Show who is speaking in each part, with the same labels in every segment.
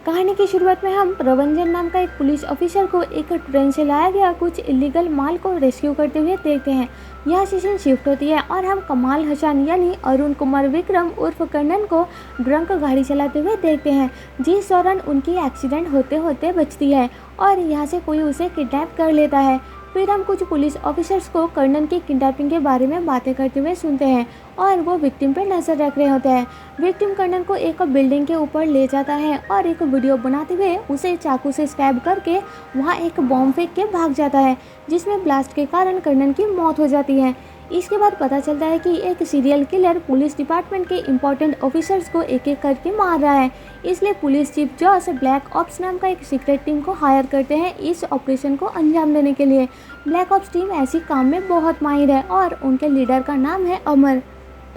Speaker 1: कहानी की शुरुआत में हम प्रवंजन नाम का एक पुलिस ऑफिसर को एक ट्रेन से लाया गया कुछ इलीगल माल को रेस्क्यू करते हुए देखते हैं। यह सेशन शिफ्ट होती है और हम कमाल हसन यानी अरुण कुमार विक्रम उर्फ कर्णन को ड्रंक गाड़ी चलाते हुए देखते हैं, जिस दौरान उनकी एक्सीडेंट होते होते बचती है और यहाँ से कोई उसे किडनैप कर लेता है। फिर हम कुछ पुलिस ऑफिसर्स को कर्णन की किडनैपिंग के बारे में बातें करते हुए सुनते हैं और वो विक्टिम पर नजर रख रहे होते हैं। विक्टिम कर्णन को एक बिल्डिंग के ऊपर ले जाता है और एक वीडियो बनाते हुए उसे चाकू से स्टैब करके वहाँ एक बॉम्ब फेंक के भाग जाता है, जिसमें ब्लास्ट के कारण कर्णन की मौत हो जाती है। इसके बाद पता चलता है कि एक सीरियल किलर पुलिस डिपार्टमेंट के इम्पोर्टेंट ऑफिसर्स को एक एक करके मार रहा है, इसलिए पुलिस चीफ जॉस ब्लैक ऑप्स नाम का एक सीक्रेट टीम को हायर करते हैं इस ऑपरेशन को अंजाम देने के लिए। ब्लैक ऑप्स टीम ऐसी काम में बहुत माहिर है और उनके लीडर का नाम है अमर।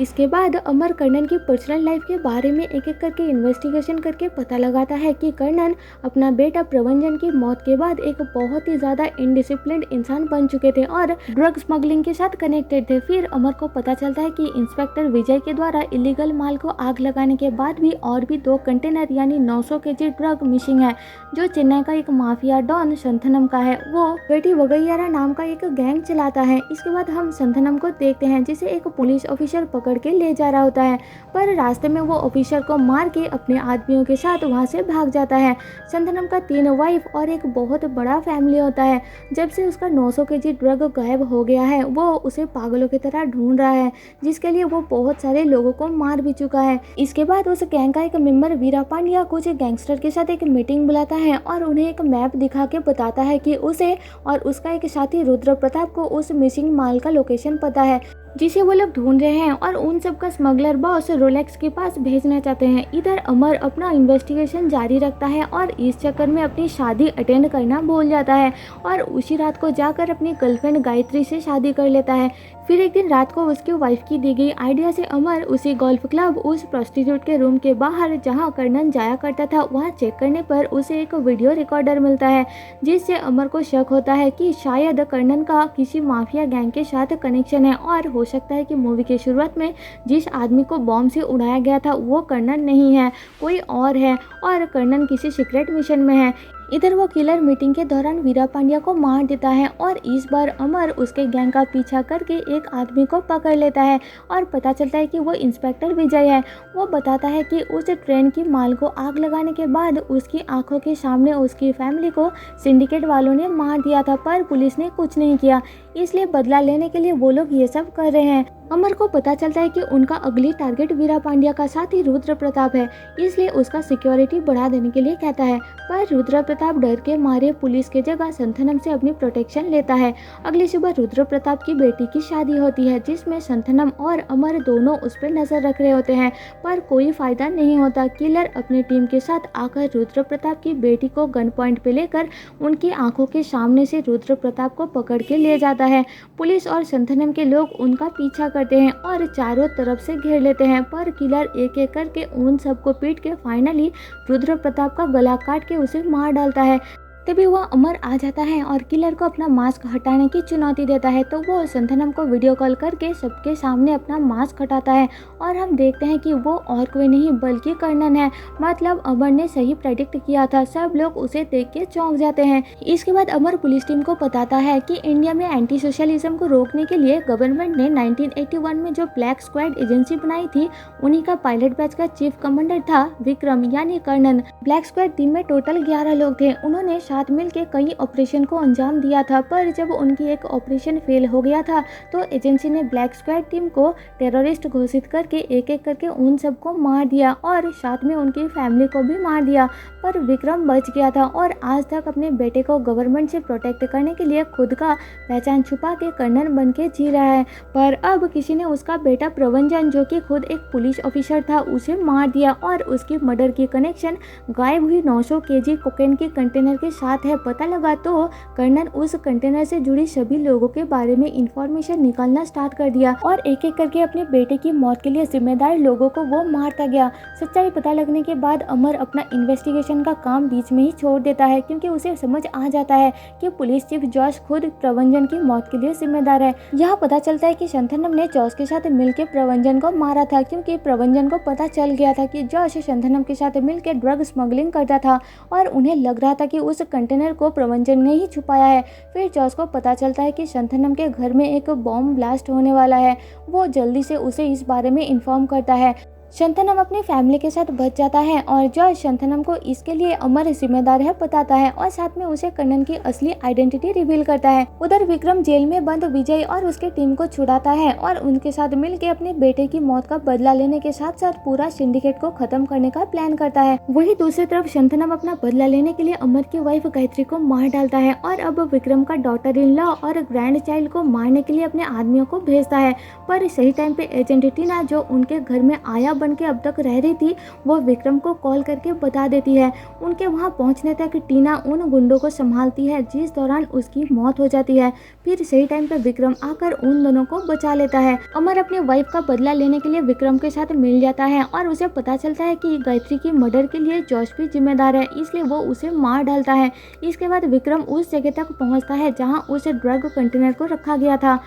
Speaker 1: इसके बाद अमर कर्णन की पर्सनल लाइफ के बारे में एक एक करके इन्वेस्टिगेशन करके पता लगाता है कि कर्णन अपना बेटा प्रवंजन की मौत के बाद एक बहुत ही ज़्यादा इनडिसिप्लिन्ड इंसान बन चुके थे और ड्रग स्मगलिंग के साथ कनेक्टेड थे। फिर अमर को पता चलता है कि इंस्पेक्टर विजय के द्वारा इलीगल माल को आग लगाने के बाद भी और भी 2 कंटेनर यानी 900 केजी ड्रग मिसिंग है, जो चेन्नई का एक माफिया डॉन संथनम का है। वो बेटी वगैरा नाम का एक गैंग चलाता है। इसके बाद हम संथनम को देखते हैं, जिसे एक पुलिस ऑफिसर पकड़ के ले जा रहा होता है, पर रास्ते में वो ऑफिसर को मार के अपने आदमियों के साथ वहां से भाग जाता है। संतनम का 3 वाइफ और एक बहुत बड़ा फैमिली होता है। जब से उसका 900 केजी ड्रग गायब हो गया है, वो उसे पागलों की तरह ढूंढ रहा है, जिसके लिए वो बहुत सारे लोगों को मार भी चुका है। इसके बाद उस गैंग का एक मेंबर वीरा पांड्या कुछ गैंगस्टर के साथ एक मीटिंग बुलाता है और उन्हें एक मैप दिखा के बताता है कि उसे और उसका एक साथी रुद्र प्रताप को उस मिसिंग माल का लोकेशन पता है, जिसे वो लोग ढूंढ रहे हैं और उन सब का स्मगलर बॉस रोलेक्स के पास भेजना चाहते हैं। इधर अमर अपना इन्वेस्टिगेशन जारी रखता है और इस चक्कर में अपनी शादी अटेंड करना भूल जाता है और उसी रात को जाकर अपनी गर्लफ्रेंड गायत्री से शादी कर लेता है। फिर एक दिन रात को उसकी वाइफ की दी गई आइडिया से अमर उसी गोल्फ क्लब उस प्रोस्टिट्यूट के रूम के बाहर जहां कर्णन जाया करता था वहां चेक करने पर उसे एक वीडियो रिकॉर्डर मिलता है, जिससे अमर को शक होता है कि शायद कर्णन का किसी माफिया गैंग के साथ कनेक्शन है और हो सकता है कि मूवी के शुरुआत में जिस आदमी को बॉम्ब से उड़ाया गया था वो कर्णन नहीं है, कोई और है और कर्णन किसी सीक्रेट मिशन में है। इधर वो किलर मीटिंग के दौरान वीरा पांड्या को मार देता है और इस बार अमर उसके गैंग का पीछा करके एक आदमी को पकड़ लेता है और पता चलता है कि वो इंस्पेक्टर विजय है। वो बताता है कि उस ट्रेन की माल को आग लगाने के बाद उसकी आंखों के सामने उसकी फैमिली को सिंडिकेट वालों ने मार दिया था, पर पुलिस ने कुछ नहीं किया, इसलिए बदला लेने के लिए वो लोग ये सब कर रहे हैं। अमर को पता चलता है कि उनका अगली टारगेट वीरा पांड्या का साथी रुद्र प्रताप है, इसलिए उसका सिक्योरिटी बढ़ा देने के लिए कहता है, पर रुद्र प्रताप डर के मारे पुलिस के जगह संथनम से अपनी प्रोटेक्शन लेता है। अगली सुबह रुद्र प्रताप की बेटी की शादी होती है, जिसमें संथनम और अमर दोनों उस पर नजर रख रहे होते हैं, पर कोई फायदा नहीं होता। किलर अपनी टीम के साथ आकर रुद्र प्रताप की बेटी को गन पॉइंट पे लेकर उनकी आंखों के सामने से रुद्र प्रताप को पकड़ के ले जाता है। पुलिस और संथनम के लोग उनका पीछा करते हैं और चारों तरफ से घेर लेते हैं, पर किलर एक एक करके उन सबको पीट के फाइनली रुद्र प्रताप का गला काट के उसे मार डालता है। तभी वह अमर आ जाता है और किलर को अपना मास्क हटाने की चुनौती देता है, तो वो संथनम को वीडियो कॉल करके सबके सामने अपना मास्क हटाता है और हम देखते हैं कि वो और कोई नहीं बल्कि कर्णन है। मतलब अमर ने सही प्रेडिक्ट किया था। सब लोग उसे देख के चौंक जाते हैं। इसके बाद अमर पुलिस टीम को बताता है कि इंडिया में एंटी सोशलिज्म को रोकने के लिए गवर्नमेंट ने 1981 में जो ब्लैक स्क्वाड एजेंसी बनाई थी, उन्हीं का पायलट बैच का चीफ कमांडर था विक्रम यानी कर्णन। ब्लैक स्क्वाड टीम में टोटल 11 लोग थे। उन्होंने साथ मिलकर कई ऑपरेशन को अंजाम दिया था, पर जब उनकी एक ऑपरेशन फेल हो गया था तो एजेंसी ने ब्लैक स्क्वाड टीम को टेररिस्ट घोषित करके एक एक करके उन सबको मार दिया और साथ में उनकी फैमिली को भी मार दिया। पर विक्रम बच गया था और आज तक अपने बेटे को गवर्नमेंट से प्रोटेक्ट करने के लिए खुद का पहचान छुपा के कर्णन बन के जी रहा है। पर अब किसी ने उसका बेटा प्रवंजन, जो कि खुद एक पुलिस ऑफिसर था, उसे मार दिया और उसकी मर्डर की कनेक्शन गायब हुई 900 केजी कोकेन के कंटेनर के साथ साथ है पता लगा तो कर्नल उस कंटेनर से जुड़ी सभी लोगों के बारे में इंफॉर्मेशन निकालना स्टार्ट कर दिया और एक एक करके अपने बेटे की मौत के लिए जिम्मेदार लोगों को वो मारता गया। सच्चाई पता लगने के बाद अमर अपना इन्वेस्टिगेशन का काम बीच में ही छोड़ देता है क्योंकि उसे समझ आ जाता है कि पुलिस चीफ जॉश खुद प्रवंजन की मौत के लिए जिम्मेदार है। यहाँ पता चलता है कि शंतनम ने जॉश के साथ मिलकर प्रवंजन को मारा था क्योंकि प्रवंजन को पता चल गया था कि जॉश शंतनम के साथ मिलकर ड्रग स्मगलिंग करता था और उन्हें लग रहा था कि उस कंटेनर को प्रवंजन ने ही छुपाया है। फिर जॉश को पता चलता है कि शंतनम के घर में एक बॉम्ब ब्लास्ट होने वाला है। वो जल्दी से उसे इस बारे में इन्फॉर्म करता है। शंतनम अपनी फैमिली के साथ बच जाता है और जॉर्ज शंतनम को इसके लिए अमर जिम्मेदार है बताता है और साथ में उसे कर्नल की असली आइडेंटिटी रिवील करता है। उधर विक्रम जेल में बंद विजय और उसके टीम को छुड़ाता है और उनके साथ मिलकर अपने बेटे की मौत का बदला लेने के साथ साथ पूरा सिंडिकेट को खत्म करने का प्लान करता है। वही दूसरी तरफ शंतनम अपना बदला लेने के लिए अमर की वाइफ गायत्री को मार डालता है और अब विक्रम का डॉटर इन लॉ और ग्रैंड चाइल्ड को मारने के लिए अपने आदमियों को भेजता है। पर सही टाइम पे एजेंट टीना जो उनके घर में आया बन के अब तक रह रही थी वो विक्रम को कॉल करके बता देती है। उनके वहां पहुंचने तक टीना उन गुंडों को संभालती है जिस दौरान उसकी मौत हो जाती है। फिर सही टाइम पे विक्रम आकर उन दोनों को बचा लेता है। अमर अपनी वाइफ का बदला लेने के लिए विक्रम के साथ मिल जाता है और उसे पता चलता है कि गायत्री की मर्डर के लिए जॉश भी जिम्मेदार है, इसलिए वो उसे मार डालता है। इसके बाद विक्रम उस जगह तक पहुंचता है जहां उस ड्रग कंटेनर को रखा गया था।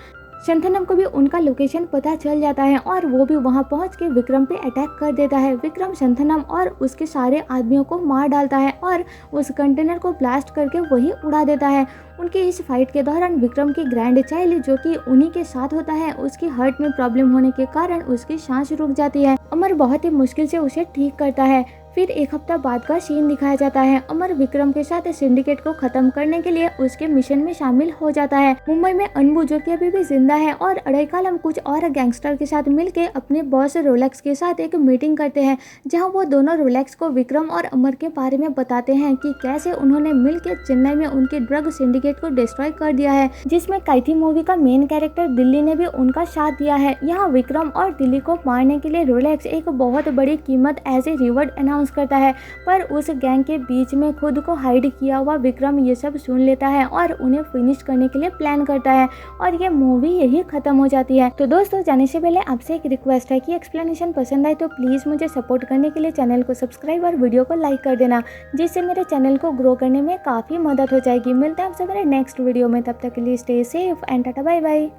Speaker 1: शंतनम को भी उनका लोकेशन पता चल जाता है और वो भी वहां पहुंच के विक्रम पे अटैक कर देता है। विक्रम शंतनम और उसके सारे आदमियों को मार डालता है और उस कंटेनर को ब्लास्ट करके वही उड़ा देता है। उनकी इस फाइट के दौरान विक्रम की ग्रैंड चाइल्ड जो कि उन्हीं के साथ होता है उसकी हार्ट में प्रॉब्लम होने के कारण उसकी सांस रुक जाती है। अमर बहुत ही मुश्किल से उसे ठीक करता है। फिर एक हफ्ता बाद का सीन दिखाया जाता है। अमर विक्रम के साथ सिंडिकेट को खत्म करने के लिए उसके मिशन में शामिल हो जाता है। मुंबई में अनबू जो कि अभी भी जिंदा है और अड़ईकालम कुछ और गैंगस्टर के साथ मिलकर अपने बॉस रोलेक्स के साथ एक मीटिंग करते हैं जहां वो दोनों रोलेक्स को विक्रम और अमर के बारे में बताते हैं कि कैसे उन्होंने मिलकर चेन्नई में उनके ड्रग सिंडिकेट को डिस्ट्रॉय कर दिया है, जिसमें कैथी मूवी का मेन कैरेक्टर दिल्ली ने भी उनका साथ दिया है। यहाँ विक्रम और दिल्ली को मारने के लिए रोलेक्स एक बहुत बड़ी कीमत एज ए रिवॉर्ड अनाउंस करता है, पर उस गैंग के बीच में खुद को हाइड किया हुआ विक्रम ये सब सुन लेता है और उन्हें फिनिश करने के लिए प्लान करता है और ये मूवी यही खत्म हो जाती है। तो दोस्तों जाने से पहले आपसे एक रिक्वेस्ट है कि एक्सप्लेनेशन पसंद आए तो प्लीज मुझे सपोर्ट करने के लिए चैनल को सब्सक्राइब और वीडियो को लाइक कर देना, जिससे मेरे चैनल को ग्रो करने में काफी मदद हो जाएगी। मिलते हैं आपसे मेरे नेक्स्ट वीडियो में, तब तक के लिए stay safe and tata bye bye.